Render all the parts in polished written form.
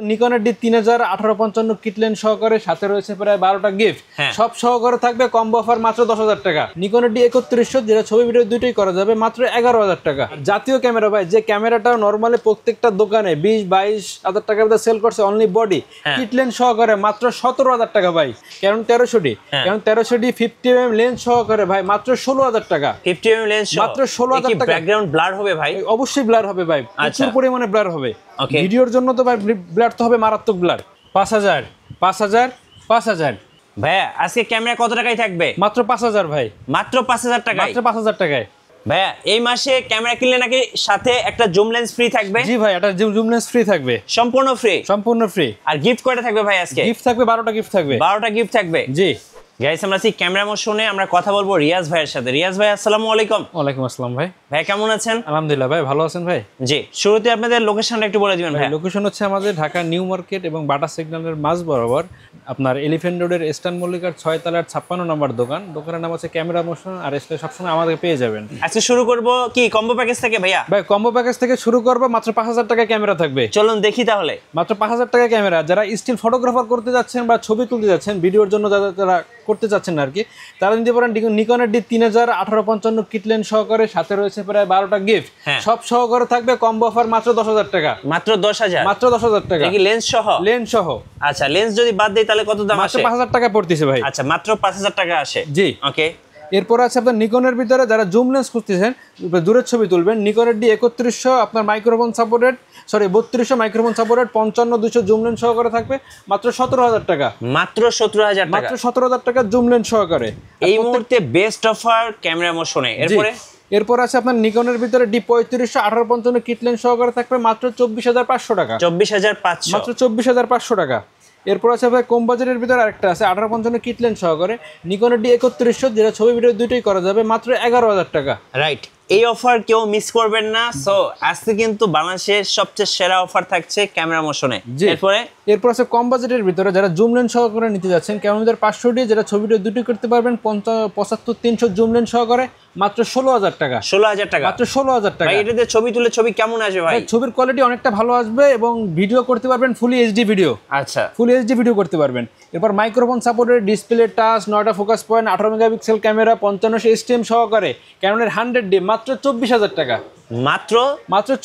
নিকনের D 3000 কিটলেন সহকারে সাথে রয়েছে প্রায় 12টা গিফট, সব সহকারে থাকবে কম্বো অফার মাত্র 10,000 টাকা। নিকনের ডি 3100 যেটা ছবি ভিডিও দুটোই করা যাবে মাত্র 11,000 টাকা। জাতীয় ক্যামেরা ভাই, যে ক্যামেরাটা নরমালি প্রত্যেকটা দোকানে 20-22,000 টাকার মধ্যে সেল করছে অনলি বডি কিটলেন সহকারে মাত্র 17,000 টাকা ভাই। কারণ 1300 ডি 50mm লেন্স সহকারে ভাই মাত্র 16,000 টাকা। 50mm লেন্স মাত্র 16,000 টাকা। ব্যাকগ্রাউন্ড ব্লার হবে ভাই? অবশ্যই ব্লার হবে ভাই, প্রচুর পরিমাণে ব্লার হবে। ভিডিওর জন্য তো ভাই ব্লার তো হবে, মারাত্মক ব্লার। 5,000 ভাইয়া আজকে ক্যামেরা কত টাকায় থাকবে? মাত্র 5,000 ভাই, মাত্র 5,000 টাকায়। মাত্র 5,000 টাকায় ভাইয়া এই মাসে ক্যামেরা কিনলে নাকি সাথে একটা জুম লেন্স ফ্রি থাকবে? জি ভাই, এটা জুম লেন্স ফ্রি থাকবে, সম্পূর্ণ ফ্রি। সম্পূর্ণ ফ্রি। আর গিফট কয়টা থাকবে ভাই আজকে? গিফট থাকবে 12টা গিফট থাকবে। 12টা গিফট থাকবে। জি গাইস, আমরা আছি ক্যামেরা মোশনে, আমরা কথা বলবো রিয়াজ ভাইয়ের সাথে। রিয়াজ ভাই আসসালামু আলাইকুম। ওয়ালাইকুম আসসালাম ভাই। ভাই কেমন আছেন? আলহামদুলিল্লাহ ভাই, ভালো আছেন ভাই? জি, শুরুতে আপনাদের লোকেশনটা একটু বলে দিবেন ভাই। লোকেশন হচ্ছে আমাদের ঢাকা নিউ মার্কেট এবং বাটা সিগন্যালের মাঝ বরাবর, আপনার এলিফ্যান্ট রোডের ইস্টার্ন মল্লিকার 6 তলার 56 নম্বর দোকান। দোকানের নাম হচ্ছে ক্যামেরা মোশন, আর এসে সবসময় আমাদের পেয়ে যাবেন। আজকে শুরু করব কি কম্বো প্যাকেজ থেকে ভাইয়া? ভাই কম্বো প্যাকেজ থেকে শুরু করব, মাত্র 5,000 টাকা ক্যামেরা থাকবে। চলুন দেখি তাহলে। মাত্র 5,000 টাকা ক্যামেরা। যারা স্টিল ফটোগ্রাফার করতে যাচ্ছেন বা ছবি তুলতে যাচ্ছেন, ভিডিওর জন্য যারা করতে চাচ্ছেন আর কি, তারা নিতে পারেন নিকনের ডি 3000 কিটলেন সহকারে সাথে রয়েছে প্রায় 12টা গিফট, সব সহকারে থাকবে কম্বো অফার মাত্র 10,000 টাকা। মাত্র 10,000? মাত্র 10,000 টাকা। কি লেন্স সহ? লেন্স সহ। আচ্ছা, লেন্স যদি বাদ দেই তাহলে কত দাম আসে? মাত্র 5,000 টাকা পড়তেছে ভাই। আচ্ছা, মাত্র 5,000 টাকা আসে। জি ওকে। এরপর আছে আপনার নিকনের ভিতরে যারা জুম লেন্স খুঁজতেছেন, দূরের ছবি তুলবেন, নিকনের ডি 3100 আপনার microphone supported, 3200 microphone supported 55-200 zoom lens সহকারে থাকবে মাত্র 17,000 টাকা। মাত্র 17,000 টাকা। মাত্র 17,000 টাকা জুম লেন্স সহকারে এই মুহূর্তে বেস্ট অফার ক্যামেরা মোশনে। এরপর আছে আপনার নিকনের ভিতরে ডি 3500 কিটলেন সহকারে থাকবে মাত্র 24,500 টাকা। 24,500? মাত্র 24,500 টাকা। এরপর আছে ভাই কম বাজেটের ভিতরে আরেকটা আছে 1850 কিটলেন সহকারে, নিকনের ডি 3100 যেটা ছবি ভিডিও দুটোই করা যাবে মাত্র 11,000 টাকা। রাইট, এই অফার কেউ মিস করবেন না। সো আজকে কিন্তু বাংলাদেশের সবচেয়ে সেরা অফার থাকছে ক্যামেরা মোশনে। এরপর আছে কম বাজেটের ভিতরে যারা জুম লেন্স সহকারে নিতে যাচ্ছেন, ক্যামেরা 500 ডি যেটা ছবি ভিডিও দুটোই করতে পারবেন 75-300 জুম লেন্স সহকারে মাত্র 16,000 টাকা। 16,000 টাকা? মাত্র 16,000 টাকা। এটাতে ছবি তুলে ছবি কেমন আসবে ভাই? ছবির কোয়ালিটি অনেকটা ভালো আসবে এবং ভিডিও করতে পারবেন ফুলি এইচডি ভিডিও। আচ্ছা, ফুল এইচডি ভিডিও করতে পারবেন। এরপর মাইক্রোফোন সাপোর্টেড, ডিসপ্লে টাচ, 9টা focus point, 18 megapixel camera, 5500 STM সহকারে ক্যাননের 100D মাত্র 24,000 টাকা। মাত্র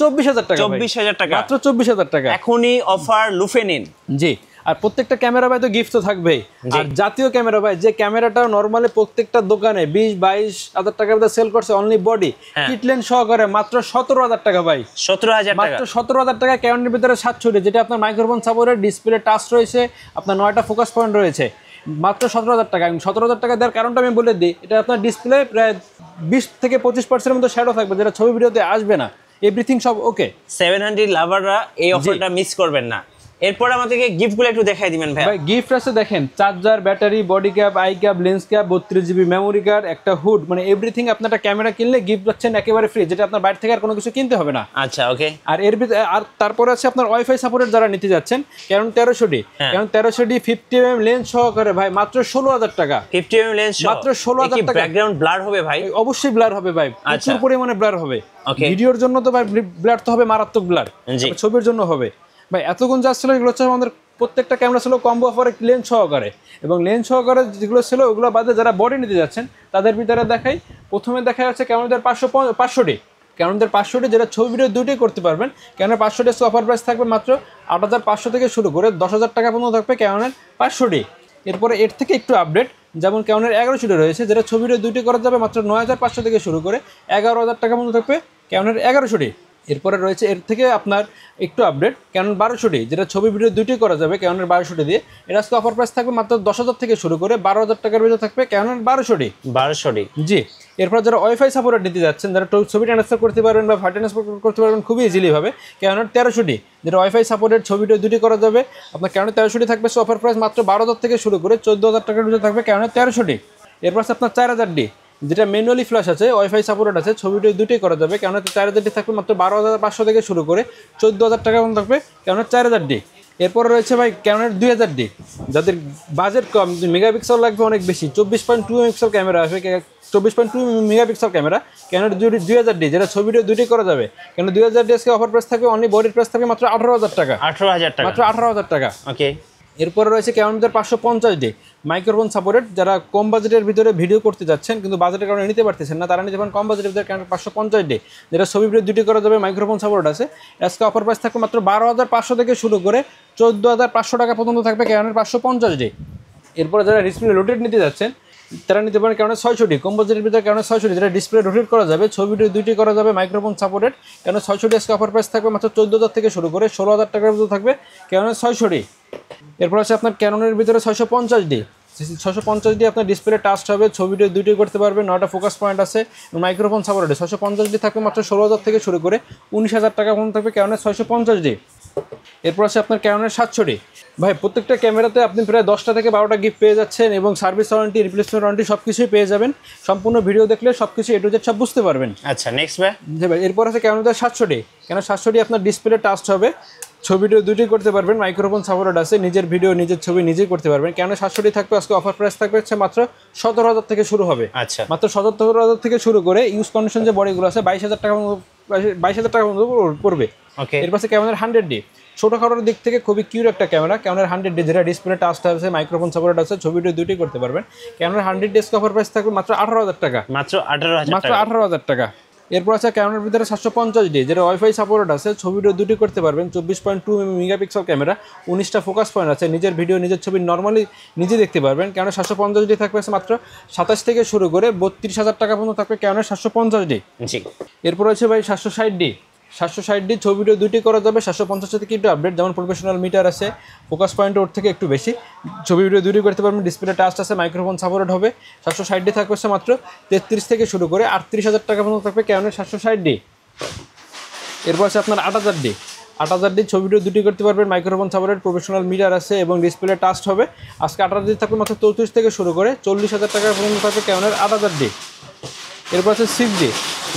24,000 টাকা। 24,000 টাকা, মাত্র 24,000 টাকা। এখনই অফার লুফে নিন। জি, আর প্রত্যেকটা ক্যামেরা ভাই তো গিফট তো থাকবেই। আর জাতীয় ক্যামেরা ভাই, যে ক্যামেরাটা নরমালি প্রত্যেকটা দোকানে 20-22,000 টাকার মধ্যে সেল করছে অনলি বডি কিটলেন সহকারে মাত্র 17,000 টাকা ভাই। 17,000 টাকা? মাত্র 17,000 টাকা। ক্যামেরার ভিতরে 700D যেটা আপনার মাইক্রোফোন সাপোর্টেড, ডিসপ্লে টাচ রয়েছে, আপনার 9টা ফোকাস পয়েন্ট রয়েছে, মাত্র 17,000 টাকা। 17,000 টাকা দেওয়ার কারণটা আমি বলে দিই, এটা আপনার ডিসপ্লে প্রায় 20-25% মতো শ্যাডো থাকবে, যেটা ছবি ভিডিওতে আসবে না। এভরিথিং সব ওকে। 700 লাভাররা এই অফারটা মিস করবেন না। এরপর আমাদেরকে গিফটগুলো একটু দেখাই দিবেন ভাই। ভাই গিফট আছে দেখেন, charger, battery, body cap, I cap, lens cap, 32GB memory card, একটা হুড, মানে এভরিথিং। আপনার একটা ক্যামেরা কিনলে গিফট পাচ্ছেন একেবারে ফ্রি, যেটা আপনার বাইরে থেকে আর কোনো কিছু কিনতে হবে না। আচ্ছা, ওকে। আর এর ভিতরে আর তারপরে আছে আপনার ওয়াইফাই সাপোর্টেড যারা নিতে যাচ্ছেন, কারণ 1300D 50mm লেন্স সহকারে ভাই মাত্র 16,000 টাকা। 50mm লেন্স মাত্র 16,000 টাকা। ব্যাকগ্রাউন্ড ব্লার হবে ভাই? অবশ্যই ব্লার হবে ভাই, প্রচুর পরিমাণে ব্লার হবে। ভিডিওর জন্য তো ভাই ব্লার তো হবে, মারাত্মক ব্লার। ছবির জন্য হবে ভাই। এতক্ষণ যা ছিল এগুলো হচ্ছে আমাদের প্রত্যেকটা ক্যামেরা ছিল কম্বো অফারে লেন্স সহকারে, এবং লেন্স সহকারে যেগুলো ছিল ওগুলো বাদে যারা বডি নিতে যাচ্ছেন তাদের ভিতরে দেখাই। প্রথমে দেখা যাচ্ছে ক্যামেরাদের 500D, ক্যামেরাদের 500D যেটা ছবি ভিডিও দুটোই করতে পারবেন। ক্যামেরা 500D অফার প্রাইস থাকবে মাত্র 8,500 থেকে শুরু করে 10,000 টাকা পর্যন্ত থাকবে ক্যামেরার 500D। এরপরে এর থেকে একটু আপডেট, যেমন ক্যামেরার 1100D রয়েছে যেটা ছবি ভিডিও দুটোই করা যাবে মাত্র 9,500 থেকে শুরু করে 11,000 টাকা পর্যন্ত থাকবে ক্যামেরার 1100D। এরপরে রয়েছে এর থেকে আপনার একটু আপডেট ক্যানন 1200D যেটা ছবি ভিডিও দুটোই করা যাবে ক্যাননের 1200D দিয়ে। এটা আজকে অফার প্রাইস থাকবে মাত্র 10,000 থেকে শুরু করে 12,000 টাকার ভিতরে থাকবে ক্যানন 1200D। জি, এরপর যারা ওয়াইফাই সাপোর্ট নিতে যাচ্ছেন, যারা ছবি ট্রান্সফার করতে পারবেন বা ফাইল ট্রান্সফার করতে পারবেন খুবই ইজিলি ভাবে, ক্যানন 1300D যেটা ওয়াইফাই সাপোর্টেড, ছবি ভিডিও দুটোই করা যাবে। আপনার ক্যানন 1300D থাকবে অফার প্রাইস মাত্র 12,000 থেকে শুরু করে 14,000 টাকার ভিতরে থাকবে ক্যানন 1300D। এরপর আছে আপনার 4000D যেটা ম্যানুয়ালি ফ্ল্যাশ আছে, ওয়াইফাই সাপোর্টেড আছে, ছবি ভিডিও দুটোই করা যাবে। কেননা 4000D থাকবে মাত্র 12,500 থেকে শুরু করে 14,000 টাকা পর্যন্ত থাকবে কেননা 4000D। এরপরে রয়েছে ভাই ক্যানোনের 2000D, যাদের বাজেট কম, মেগাপিক্সেল লাগবে অনেক বেশি, 24.2 মেগাপিক্সেল ক্যামেরা আসবে, 24.2 মেগাপিক্সেল ক্যামেরা ক্যানোনের 2000D, যেটা ছবি ভিডিও দুটোই করা যাবে। কেন 2000D আজকে অফার প্রাইস থাকবে, অনলি বডির প্রাইস থাকবে মাত্র 18,000 টাকা। 18,000 টাকা, মাত্র 18,000 টাকা। ওকে। এরপরে রয়েছে ক্যানোনের 550D মাইক্রোফোন সাপোর্টেড, যারা কম বাজেটের ভিতরে ভিডিও করতে যাচ্ছেন কিন্তু বাজেটের কারণে নিতে পারতেছেন না, তারা নিতে পারেন কম বাজেটের ভিতরে ক্যানোন 550D, যেটা ছবি ভিডিও দুটি করা যাবে, মাইক্রোফোন সাপোর্ট আছে। আজকে অফার প্রাইস থাকবে মাত্র 12,500 থেকে শুরু করে 14,500 টাকা পর্যন্ত থাকবে ক্যানোনের 550D। এরপরে যারা ডিসপ্লে রোটেট নিতে যাচ্ছেন তারা নিতে পারেন ক্যানোনের 600D, কম বাজেটের ভিতরে ক্যানোনের 600D, যেটা ডিসপ্লে রোটেট করা যাবে, ছবি ভিডিও দুইটি করা যাবে, মাইক্রোফোন সাপোর্টেড। ক্যানোন 600D আজকে অফার প্রাইস থাকবে মাত্র 14,000 থেকে শুরু করে 16,000 টাকার মধ্যে থাকবে ক্যানোনের 600D। এরপর আছে আপনার ক্যানোনের ভিতরে 650D, 650D আপনার ডিসপ্লে টাচ হবে, ছবি ভিডিও দুইটি করতে পারবে, 9টা ফোকাস পয়েন্ট আছে, মাইক্রোফোন সাপোর্টেড। 650D থাকবে মাত্র 16,000 থেকে শুরু করে 19,000 টাকা পর্যন্ত থাকবে ক্যানোনের 650D। এরপর আছে আপনার ক্যানোনের 700D। ভাই প্রত্যেকটা ক্যামেরাতে আপনি প্রায় 10টা থেকে 12টা গিফট পেয়ে যাচ্ছেন এবং সার্ভিস ওয়ারেন্টি, রিপ্লেসমেন্ট ওয়ারেন্টি সব কিছুই পেয়ে যাবেন। সম্পূর্ণ ভিডিও দেখলে সব কিছু A to Z সব বুঝতে পারবেন। আচ্ছা, নেক্সট ভাই। জি ভাই, এরপর আছে ক্যানোনের 700D। কেন 700D আপনার ডিসপ্লে টাচ হবে, ছবি ভিডিও দুটি করতে পারবেন, মাইক্রোফোন সাপোর্টেড আছে, নিজের ভিডিও নিজের ছবি নিজেই করতে পারবেন। কেন 700D থাকবে আজকে অফার প্রাইস থাকবে হচ্ছে মাত্র 17,000 থেকে শুরু হবে। আচ্ছা, মাত্র 17,000 থেকে শুরু করে ইউজ কন্ডিশন যে বডিগুলো আছে 22,000 টাকা, 22,000 টাকা পড়বে। ওকে। এরপর আছে ক্যানোনের 100D, ছোটোখাটোর দিক থেকে খুবই কিউট একটা ক্যামেরা, ক্যানোনের 100D, যেটা ডিসপ্লে টাচ আছে, মাইক্রোফোন সাপোর্টেড আছে, ছবি ভিডিও দুটি করতে পারবেন। ক্যানোনের 100D অফার প্রাইস থাকবে মাত্র 18,000 টাকা, মাত্র 18,000 মাত্র টাকা। 18,000 টাকা। এরপর আছে ক্যামেরার ভিতরে 750D, যেটা ওয়াইফাই সাপোর্ট আছে, ছবি ভিডিও দুটি করতে পারবেন, 24.2 মেগাপিক্সেল ক্যামেরা, 19টা ফোকাস পয়েন্ট আছে, নিজের ভিডিও নিজের ছবি নর্মালি নিজে দেখতে পারবেন। ক্যামেরা 750D থাকবে মাত্র 27 থেকে শুরু করে 32,000 টাকা পর্যন্ত থাকবে ক্যামেরা 750D। জি। এরপর আছে ভাই 760D, 760D ছবি ভিডিও দুটি করা যাবে, 750 থেকে একটু আপডেট, যেমন প্রফেশনাল মিটার আছে, ফোকাস পয়েন্ট ওর থেকে একটু বেশি, ছবি ভিডিও দুটি করতে পারবেন, ডিসপ্লে টাচ আছে, মাইক্রোফোন সাপোর্ট হবে। 760D থাকবে মাত্র 33 থেকে শুরু করে 38,000 টাকা পর্যন্ত থাকবে ক্যানোনের 760D। এরপর আছে আপনার 8000D, 8000D ছবি ভিডিও দুটি করতে পারবেন, মাইক্রোফোন সাপোর্টেড, প্রফেশনাল মিটার আছে এবং ডিসপ্লে টাচ হবে। আজকে 8000D থাকবে মাত্র 34 থেকে শুরু করে 40,000 টাকা পর্যন্ত থাকবে ক্যানোনের 8000D। এরপর আছে 6D,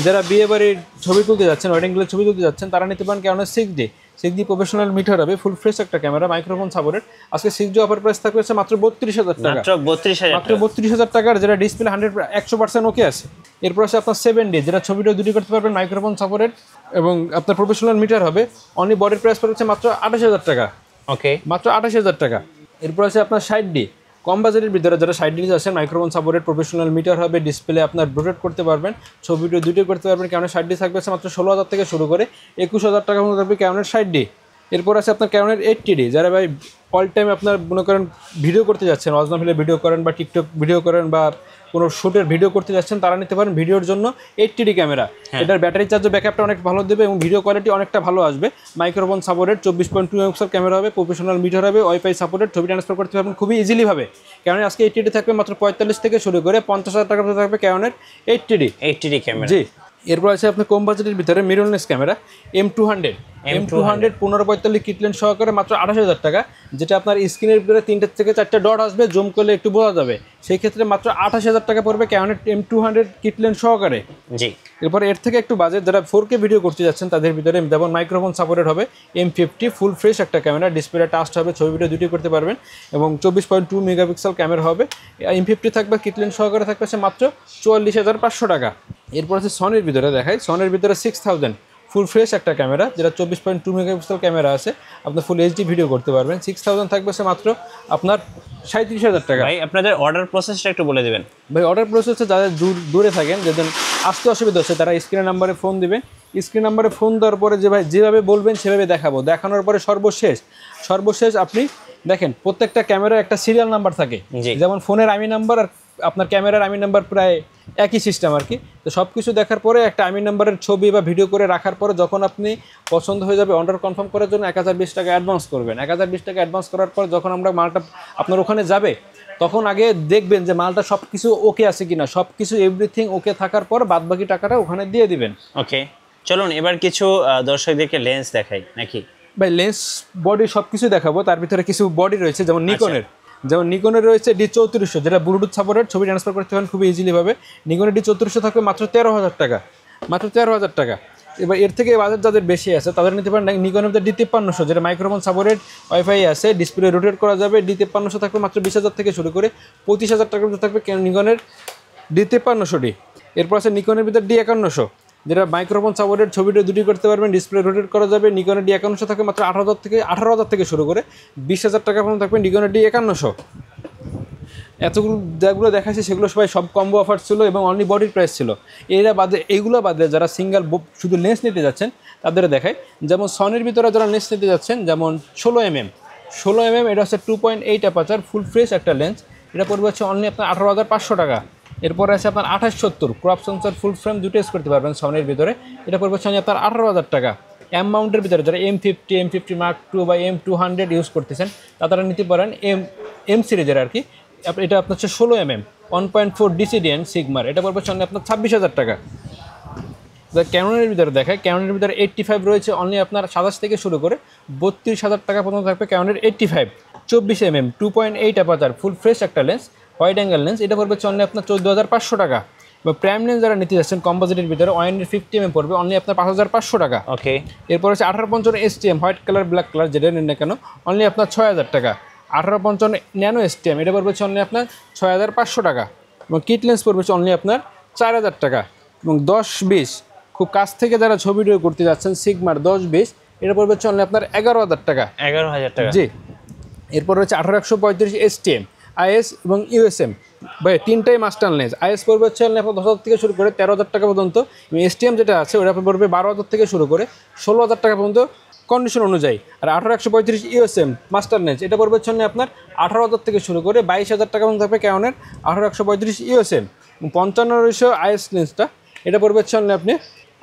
যারা বিয়ে বাড়ির ছবি তুলতে যাচ্ছেন, ওয়েডিংগুলোর ছবি তুলতে যাচ্ছেন, তারা নিতে পারেন ক্যানোনের 6D। 6D প্রফেশনাল মিটার হবে, ফুল ফ্রেশ একটা ক্যামেরা, মাইক্রোফোন সাপোর্টেড। আজকে 6D অফার প্রাইস থাকবে মাত্র 32,000 টাকা, মাত্র 32,000 মাত্র 32,000 টাকার, যেটা ডিসপ্লে 100% ওকে আছে। এরপর আছে আপনার 7D, যেটা ছবি ভিডিও দুটি করতে পারবেন, মাইক্রোফোন সাপোর্টেড এবং আপনার প্রফেশনাল মিটার হবে, অনলি বডির প্রাইস পড়ছে মাত্র 28,000 টাকা, ওকে, মাত্র 28,000 টাকা। এরপর আছে আপনার 60D, কম বাজেটের ভিতরে যারা 60D আছেন, মাইক্রোফোন সাপোর্টেড, প্রফেশনাল মিটার হবে, ডিসপ্লে আপনার রোটেট করতে পারবেন, ছবি ভিডিও দুটোই করতে পারবেন। ক্যানোনের 60D থাকবে মাত্র 16,000 থেকে শুরু করে 21,000 টাকা মতো থাকবে ক্যানোনের 60D। এরপর আছে আপনার ক্যানোনের 80D, যারা ভাই অল টাইম আপনার মনে করেন ভিডিও করতে যাচ্ছেন, অজনা ফিলে ভিডিও করেন বা টিকটক ভিডিও করেন বা কোনো শ্যুটের ভিডিও করতে যাচ্ছেন, তারা নিতে পারেন ভিডিওর জন্য 80D ক্যামেরা। এটার ব্যাটারি চার্জ ব্যাকআপটা অনেক ভালো দেবে এবং ভিডিও কোয়ালিটি অনেকটা ভালো আসবে। মাইক্রোফোন সাপোর্টেড, 24.2 মেগাপিক্সেল ক্যামেরা হবে, প্রফেশনাল মিটার হবে, ওয়াইফাই সাপোর্টেড, ছবি ট্রান্সফার করতে পারবেন খুবই ইজিলি ভাবে। ক্যানোনের আজকে 80D থাকবে মাত্র 45 থেকে শুরু করে 50,000 টাকা পর্যন্ত থাকবে ক্যানোনের 80D ক্যামেরা। জি। এরপর আছে আপনার কম বাজেটের ভিতরে mirrorless camera M200, M200 1545 kit lens সহকারে মাত্র 28,000 টাকা, যেটা আপনার স্ক্রিনের ভিতরে 3 থেকে 4টা ডট আসবে, জুম করলে একটু বোঝা যাবে, সেই ক্ষেত্রে মাত্র 28,000 টাকা পড়বে ক্যানোনের M200 কিট লেন্স সহকারে। জি। এরপর এর থেকে একটু বাজেট, যারা 4K ভিডিও করতে যাচ্ছেন তাদের ভিতরে যেমন মাইক্রোফোন সাপোর্টেড হবে, M50 ফুল ফ্রেশ একটা ক্যামেরা, ডিসপ্লে টাচ হবে, ছবি ভিডিও দুটি করতে পারবেন এবং 24.2 মেগাপিক্সেল ক্যামেরা হবে। M50 থাকবে কিট লেন্স সহকারে, থাকবে মাত্র 44,500 টাকা। এরপর আছে সনির ভিতরে দেখায়, সনির ভিতরে 6000 ফুল ফ্রেশ একটা ক্যামেরা, যেটা 24.2 মেগাপিক্সেল ক্যামেরা আছে, আপনার ফুল HD ভিডিও করতে পারবেন। 6000 থাকবে মাত্র আপনার 37,000 টাকা। ভাই আপনাদের অর্ডার প্রসেসটা একটু বলে দেবেন। ভাই অর্ডার প্রসেসে যাদের দূরে থাকেন, যাদের আসতে অসুবিধা হচ্ছে, তারা স্ক্রিনের নাম্বারে ফোন দিবেন। স্ক্রিন নাম্বারে ফোন দেওয়ার পরে যে ভাই যেভাবে বলবেন সেভাবে দেখাবো, দেখানোর পরে সর্বশেষ আপনি দেখেন প্রত্যেকটা ক্যামেরার একটা সিরিয়াল নাম্বার থাকে, যেমন ফোনের আইমি নাম্বার আর আপনার ক্যামেরার আইমি নাম্বার প্রায় একই সিস্টেম আর কি। তো সব কিছু দেখার পরে একটা আইমি নাম্বারের ছবি বা ভিডিও করে রাখার পরে যখন আপনি পছন্দ হয়ে যাবে, অর্ডার কনফার্ম করার জন্য 1020 টাকা অ্যাডভান্স করবেন। 1020 টাকা অ্যাডভান্স করার পর যখন আমরা মালটা আপনার ওখানে যাবে, তখন আগে দেখবেন যে মালটা সব কিছু ওকে আছে কিনা, সব কিছু এভরিথিং ওকে থাকার পর বাদবাকি টাকাটা ওখানে দিয়ে দিবেন। ওকে, চলুন এবার কিছু দর্শকদেরকে লেন্স দেখাই নাকি ভাই। লেন্স বডি সব কিছু দেখাবো, তার ভিতরে কিছু বডি রয়েছে, যেমন নিকনের রয়েছে D3400, যেটা ব্লুটুথ সাপোর্টেড, ছবি ট্রান্সফার করতে পারেন খুবই ইজিলি ভাবে। নিকনের D3400 থাকবে মাত্র 13,000 টাকা, মাত্র 13,000 টাকা। এবার এর থেকে বাজেট যাদের বেশি আছে তাদের নিতে পারেন নিকনের D5300, যেটা মাইক্রোফোন সাপোর্টেড, ওয়াইফাই আছে, ডিসপ্লে রোটেট করা যাবে। D5300 থাকবে মাত্র 20,000 থেকে শুরু করে 25,000 টাকার মধ্যে থাকবে নিকনের D5300D। এরপর আছে নিকনের ভিতর D5100, যেটা মাইক্রোফোন সাপোর্টেড, ছবিটা দুটি করতে পারবেন, ডিসপ্লে রোটেট করা যাবে। নিকনের D5100 থাকবে মাত্র 18,000 থেকে শুরু করে 20,000 টাকা পর্যন্ত থাকবে নিকনের D5100। এতগুলো যেগুলো দেখাচ্ছি সেগুলো সব কম্বো অফার ছিল এবং অনলি বডির প্রাইস ছিল। এইগুলো বাদে যারা সিঙ্গেল শুধু লেন্স নিতে যাচ্ছেন তাদের দেখায়, যেমন সনির ভিতরে যারা লেন্স নিতে যাচ্ছেন, যেমন 16mm, এটা হচ্ছে 2.8 অ্যাপারচার ফুল ফ্রেশ একটা লেন্স, এটা পড়বে হচ্ছে অনলি আপনার 18,500 টাকা। এরপরে আছে আপনার 2870 ক্রপ সেন্সর ফুল ফ্রেম দুটো ইউজ করতে পারবেন সনির ভিতরে, এটা পড়বে হচ্ছে আপনার 18,000 টাকা। এম মাউন্টের ভিতরে যারা M50 Mark II বা M200 ইউজ করতেছেন তারা নিতে পারেন এম সিরিজের আর কি। এটা আপনার হচ্ছে 16mm 1.4 DCDN সিগমার, এটা পড়বে হচ্ছে আপনার 26,000 টাকা। ক্যাননের ভিতরে দেখায়, ক্যাননের ভিতরে 85 রয়েছে অনলি আপনার 27 থেকে শুরু করে 32,000 টাকা পর্যন্ত থাকবে ক্যাননের 85। 24mm 2.8 অ্যাপারচার ফুল ফ্রেশ একটা লেন্স, ওয়াইড অ্যাঙ্গেল লেন্স, এটা পড়বে অনলি আপনার 14,500 টাকা। বা প্রাইম লেন্স যারা নিতে যাচ্ছেন কম্পোজিটের ভিতরে, ওয়াইনের 50mm পড়বে অনলি আপনার 5,500 টাকা। ওকে। এরপর হচ্ছে 1855 STM white colour black colour যেটা নেন না কেন অনলি আপনার 6,000 টাকা। 1855 ন্যানো STM এটা পড়বে অনলি আপনার 6,500 টাকা। এবং কিট লেন্স পড়বে অনলি আপনার 4,000 টাকা। এবং 10-20 খুব কাছ থেকে যারা ছবি ভিডিও করতে যাচ্ছেন সিগমার 10-20 এটা পড়বে অনলি আপনার 11,000 টাকা। 11,000 টাকা, জি। এরপর হচ্ছে 1835 STM IS এবং USM ভাই তিনটাই মাস্টার লেন্স। IS পড়বে হচ্ছে আপনার 10,000 থেকে শুরু করে 13,000 টাকা পর্যন্ত। এবং STM যেটা আছে ওটা পড়বে 12,000 থেকে শুরু করে 16,000 টাকা পর্যন্ত কন্ডিশন অনুযায়ী। আর 1835 USM মাস্টার লেন্স এটা পড়বে হচ্ছে আপনার 18,000 থেকে শুরু করে 22,000 টাকা পর্যন্ত থাকবে ক্যাননের 1835 USM। 55 IS লেন্সটা এটা পড়বে হচ্ছে আপনি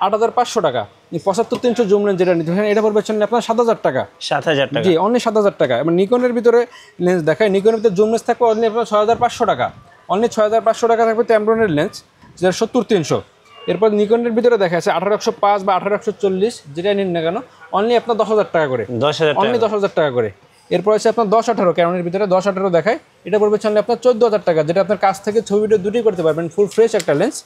8,500 টাকা। 75-300 জুম লেন্স যেটা নিতে এটা পড়বে হচ্ছে আপনার 7,000 টাকা। 7,000 টাকা, জি, অনলি 7,000 টাকা। এবং নিকনের ভিতরে লেন্স দেখায়, নিকনের ভিতরে জুম লেন্স থাকবে অনলি আপনার 6,500 টাকা। অনলি 6,500 টাকা থাকবে ট্যাম্ব্রনের লেন্স যেটা 70-300। এরপর নিকনের ভিতরে দেখা আছে 1805 বা 1840 যেটা নিন না কেন অনলি আপনার 10,000 টাকা করে, 10,000 অনলি 10,000 টাকা করে। এরপর আছে আপনার 10-18 ক্যাননের ভিতরে 10-18 দেখায়, এটা পড়বে হচ্ছে আপনার 14,000 টাকা, যেটা আপনার কাছ থেকে ছবি ভিডিও দুটোই করতে পারবেন, ফুল ফ্রেশ একটা লেন্স।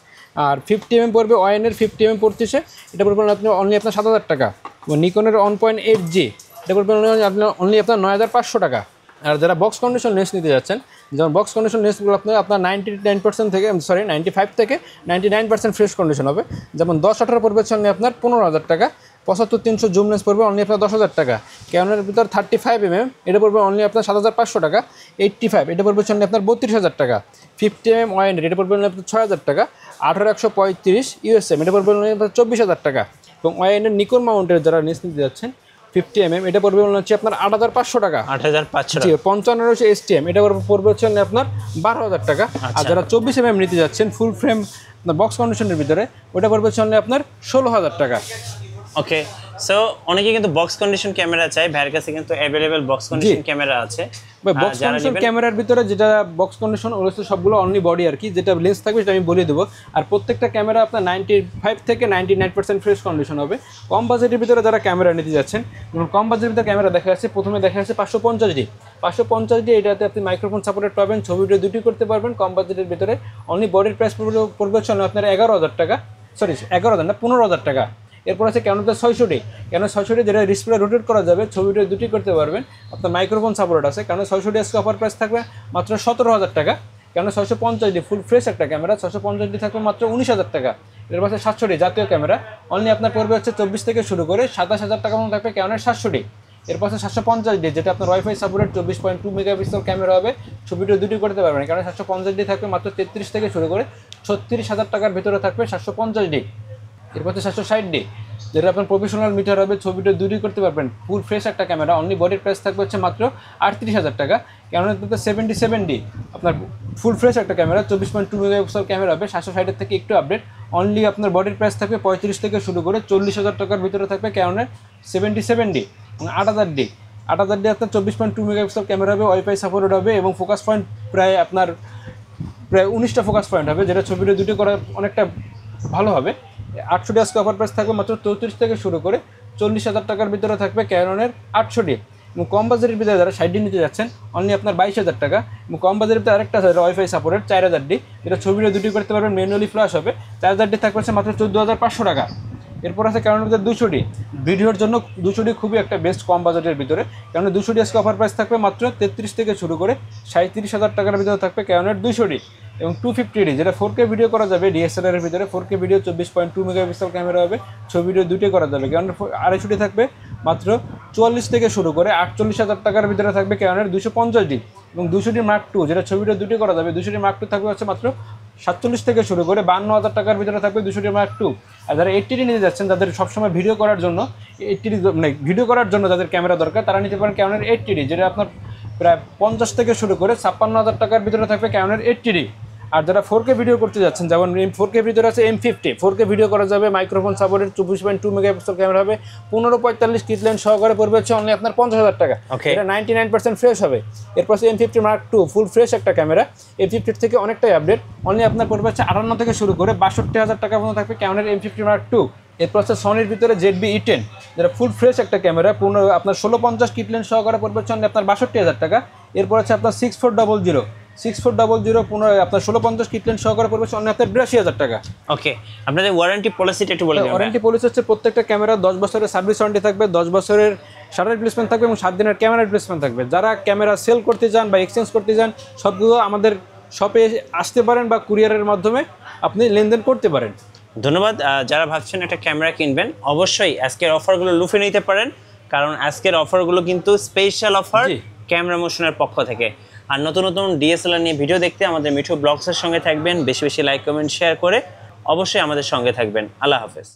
আর 50mm পড়বে, ওয়াইনের 50mm পড়তেছে, এটা পড়বে আপনি অনলি আপনার 7,000 টাকা। এবং নিকনের 1.8G এটা পড়বে আপনার অনলি আপনার 9,500 টাকা। আর যারা বক্স কন্ডিশন লেন্স নিতে যাচ্ছেন, যেমন বক্স কন্ডিশন লেন্সগুলো আপনার 99% থেকে 95 থেকে 99% ফ্রেশ কন্ডিশন হবে। যেমন 10-18 পড়বে হচ্ছে আপনার 15,000 টাকা। 75-300 জুম লেন্স পড়বে অনলি আপনার 10,000 টাকা। ক্যাননের ভিতর 35mm এটা পড়বে অনলি আপনার 7,500 টাকা। 85 এটা পড়বে হচ্ছে আপনার 32,000 টাকা। 50mm ওয়াইনের এটা পড়বে আপনার 6,000 টাকা। 1835 USM এটা পড়বে আপনার 24,000 টাকা। এবং ওয়াইনের নিকন মাউন্টের যারা লেন্স নিতে যাচ্ছেন 50mm এটা পড়বে হচ্ছে আপনার 8,500 টাকা। 8,500 জি। টাকা। 55 STM এটা পড়বে হচ্ছে আপনার 12,000 টাকা। আর যারা 24mm নিতে যাচ্ছেন ফুল ফ্রেম বক্স কন্ডিশনের ভিতরে ওটা পড়বে হচ্ছে আপনার 16,000 টাকা। ওকে, সো অনেকে কিন্তু বক্স কন্ডিশন ক্যামেরা চায়, ভাইয়ের কাছে কিন্তু অ্যাভেলেবেল বক্স কন্ডিশন ক্যামেরা আছে। বক্স কন্ডিশন ক্যামেরার ভিতরে যেটা বক্স কন্ডিশন ওগুলো সবগুলো অনলি বডি আর কি, যেটা লেন্স থাকবে সেটা আমি বলে দেবো। আর প্রত্যেকটা ক্যামেরা আপনার 95 থেকে 99% ফ্রেশ কন্ডিশন হবে। কম বাজেটের ভিতরে যারা ক্যামেরা নিতে যাচ্ছেন, কম বাজেটের ভিতরে ক্যামেরা দেখা যাচ্ছে, প্রথমে দেখা যাচ্ছে 550D। 550D এটাতে আপনি মাইক্রোফোন সাপোর্টেড পাবেন, ছবি ভিডিও দুটি করতে পারবেন। কম বাজেটের ভিতরে অনলি বডির প্রাইস পড়বে হচ্ছে আপনার 11,000 টাকা, 11,000 না 15,000 টাকা। এরপর আছে ক্যানন 600D, ক্যানন 600D যেটা ডিসপ্লে রোটেট করা যাবে, ছবিটা দুটি করতে পারবেন, আপনার মাইক্রোফোন সাপোর্ট আছে। ক্যানন 600D আজকে অফার প্রাইস থাকবে মাত্র 17,000 টাকা। ক্যানন 650D ফুল ফ্রেশ একটা ক্যামেরা 650D থাকবে মাত্র 19,000 টাকা। এর পাশে 700D জাতীয় ক্যামেরা অনলি আপনার পড়বে হচ্ছে 24 থেকে শুরু করে 27,000 টাকা মতো থাকবে ক্যাননের 700D। এর পাশে 750D যেটা আপনার ওয়াইফাই সাপোর্টেড 24.2 মেগাপিক্সেল ক্যামেরা হবে, ছবিটা দুটি করতে পারবেন। কারণ 750D থাকবে মাত্র 33 থেকে শুরু করে 36,000 টাকার ভিতরে থাকবে 750D। এরপর 760D যেটা আপনার প্রফেশনাল মিটার হবে, ছবিটা দুটি করতে পারবেন, ফুল ফ্রেশ একটা ক্যামেরা। অনলি বডির প্রাইস থাকবে হচ্ছে মাত্র 38,000 টাকা। ক্যাননের 77D আপনার ফুল ফ্রেশ একটা ক্যামেরা 24.2 মেগাপিক্সেল ক্যামেরা হবে, 760 থেকে একটু আপডেট। অনলি আপনার বডির প্রাইস থাকবে 35 থেকে শুরু করে 40,000 টাকার ভিতরে থাকবে ক্যাননের 77D। 8,000D আপনার 24.2 মেগাপিক্সেল ক্যামেরা হবে, ওয়াইফাই সাপোর্টেড হবে এবং ফোকাস পয়েন্ট প্রায় 19টা ফোকাস পয়েন্ট হবে, যেটা ছবিটা দুটি করা অনেকটা ভালো হবে। 800D আজকে অফার প্রাইস থাকবে মাত্র 34 থেকে শুরু করে 40,000 টাকার ভিতরে থাকবে ক্যাননের 800D। এবং কম বাজারের ভিতরে যারা 60D নিতে যাচ্ছেন অনলি আপনার 22,000 টাকা। এবং কম বাজারের ভিতরে আরেকটা আছে ওয়াইফাই সাপোর্টেড 4,000D, যেটা ছবিটা দুটি করতে পারবেন, ম্যানুয়ালি ফ্ল্যাশ হবে। 4,000D থাকবে মাত্র 14,500 টাকা। এরপর আছে ক্যানোনের ভিতরে 200D। ভিডিওর জন্য 200D খুবই একটা বেস্ট কম বাজেটের ভিতরে, কারণ 200D আজকে অফার প্রাইস থাকবে মাত্র 33 থেকে শুরু করে 37,000 টাকার ভিতরে থাকবে ক্যানোনের 200D। এবং 250D যেটা 4K ভিডিও করা যাবে DSLR এর ভিতরে, 4K ভিডিও 24.2 মেগাপিক্সেল ক্যামেরা হবে, ছবি ভিডিও দুটোই করা যাবে। ক্যানোনের 250D থাকবে মাত্র 44 থেকে শুরু করে 48,000 টাকার ভিতরে থাকবে ক্যানোনের 250D। এবং 200D Mark II যেটা ছবি ভিডিও দুটোই করা যাবে, 200D Mark II থাকবে হচ্ছে মাত্র 47 থেকে শুরু করে 52,000 টাকার ভিতরে থাকবে 200D Mark II। আর যারা 80D নিতে যাচ্ছেন, যাদের সবসময় ভিডিও করার জন্য 80D মানে ভিডিও করার জন্য যাদের ক্যামেরা দরকার, তারা নিতে পারেন ক্যানোনের 80D, যেটা আপনার প্রায় 50 থেকে শুরু করে 56,000 টাকার ভিতরে থাকবে ক্যানোনের 80D। আর যারা 4K ভিডিও করতে যাচ্ছেন, যেমন 4K ভিডিও আছে M50, 4K ভিডিও করা যাবে, মাইক্রোফোন সাপোর্টেড, 24.2 মেগাপিক্সেল ক্যামেরা হবে, 1545 কিট লেন্স সহকারে পড়বে হচ্ছে অনলি আপনার 50,000 টাকা। এটা 99% ফ্রেশ হবে। এরপর আছে M50 Mark II, full fresh একটা ক্যামেরা, M50 থেকে অনেকটাই আপডেট, অনলি আপনার পড়বে হচ্ছে 58 থেকে শুরু করে 62,000 টাকা পর্যন্ত থাকবে ক্যানোনের M50 Mark II। এরপর আছে সনির ভিতরে ZV-E10, যেটা ফুল ফ্রেশ একটা ক্যামেরা, আপনার 1650 কিট লেন্স সহকারে পড়বে হচ্ছে অনলি আপনার 62,000 টাকা। এরপর আছে আপনার 6400 আপনার 1650 কিট লেন্স সহকারে পড়বে অন্য আপনার 82,000 টাকা। ওকে, আপনাদের ওয়ারেন্টি পলিসিটা একটু বলে দিন। ওয়ারেন্টি পলিসি হচ্ছে প্রত্যেকটা ক্যামেরা 10 বছরের সার্ভিস ওয়ারেন্টি থাকবে, 10 বছরের শাটার রিপ্লেসমেন্ট থাকবে এবং 7 দিনের ক্যামেরা রিপ্লেসমেন্ট থাকবে। যারা ক্যামেরা সেল করতে চান বা এক্সচেঞ্জ করতে চান, সবগুলো আমাদের শপে আসতে পারেন বা কুরিয়ারের মাধ্যমে আপনি লেনদেন করতে পারেন। ধন্যবাদ। যারা ভাবছেন একটা ক্যামেরা কিনবেন, অবশ্যই আজকের অফারগুলো লুফে নিতে পারেন, কারণ আজকের অফারগুলো কিন্তু স্পেশাল অফার ক্যামেরা মোশনের পক্ষ থেকে। আর নতুন নতুন DSLR নিয়ে ভিডিও দেখতে আমাদের মিঠু ব্লগসের সঙ্গে থাকবেন, বেশি বেশি লাইক কমেন্ট শেয়ার করে অবশ্যই আমাদের সঙ্গে থাকবেন। আল্লাহ হাফেজ।